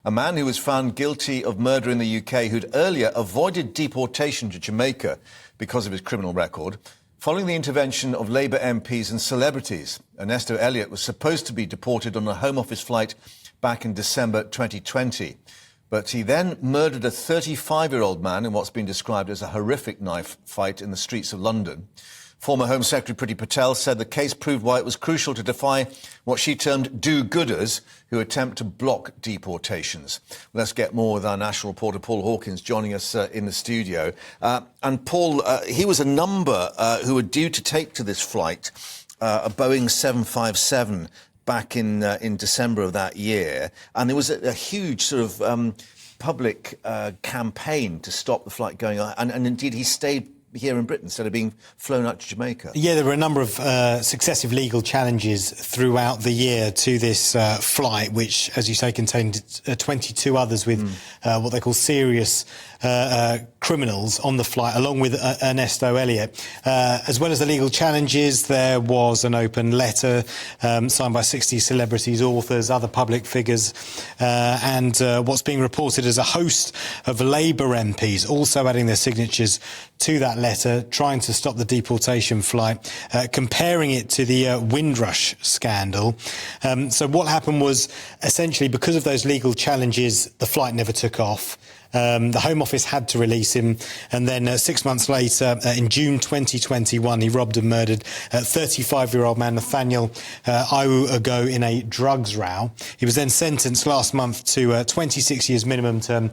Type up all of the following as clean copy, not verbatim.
A man who was found guilty of murder in the UK who'd earlier avoided deportation to Jamaica because of his criminal record, following the intervention of Labour MPs and celebrities. Ernesto Elliott was supposed to be deported on a Home Office flight back in December 2020. But he then murdered a 35-year-old man in what's been described as a horrific knife fight in the streets of London. Former Home Secretary Priti Patel said the case proved why it was crucial to defy what she termed do-gooders who attempt to block deportations. Let's get more with our national reporter Paul Hawkins joining us in the studio. And Paul, he was a number who were due to take to this flight, a Boeing 757, back in December of that year. And there was a huge sort of public campaign to stop the flight going on. And indeed, he stayed here in Britain instead of being flown out to Jamaica. Yeah, there were a number of successive legal challenges throughout the year to this flight, which, as you say, contained 22 others with what they call serious criminals on the flight, along with Ernesto Elliott. As well as the legal challenges, there was an open letter signed by 60 celebrities, authors, other public figures, and what's being reported as a host of Labour MPs also adding their signatures to that letter, trying to stop the deportation flight, comparing it to the Windrush scandal. So what happened was, essentially, because of those legal challenges, the flight never took off. The Home Office had to release him, and then 6 months later, in June 2021, he robbed and murdered 35-year-old man Nathaniel Iwu in a drugs row. He was then sentenced last month to 26 years minimum term,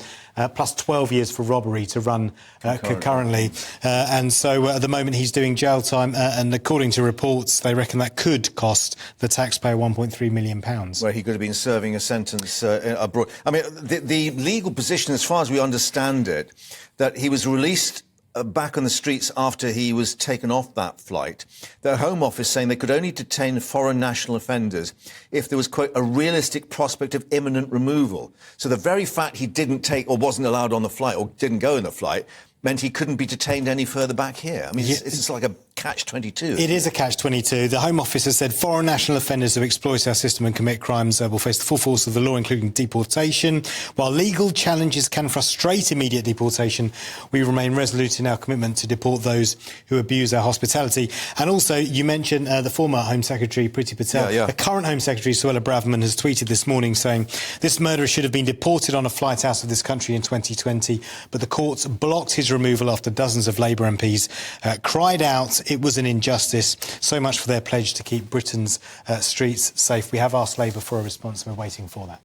plus 12 years for robbery to run concurrently. And so at the moment he's doing jail time, and according to reports, they reckon that could cost the taxpayer £1.3 million. Where he could have been serving a sentence abroad. I mean, the legal position, as far as we understand it, that he was released back on the streets after he was taken off that flight. The Home Office saying they could only detain foreign national offenders if there was, quote, a realistic prospect of imminent removal. So the very fact he didn't take or wasn't allowed on the flight or didn't go in the flight meant he couldn't be detained any further back here. I mean, it's like a catch-22. It is a catch-22. The Home Office has said foreign national offenders who exploit our system and commit crimes will face the full force of the law, including deportation. While legal challenges can frustrate immediate deportation, we remain resolute in our commitment to deport those who abuse our hospitality. And also, you mentioned the former Home Secretary, Priti Patel. The current Home Secretary, Suella Braverman, has tweeted this morning saying this murderer should have been deported on a flight out of this country in 2020, but the courts blocked his removal after dozens of Labour MPs cried out it was an injustice. So much for their pledge to keep Britain's streets safe. We have asked Labour for a response and we're waiting for that.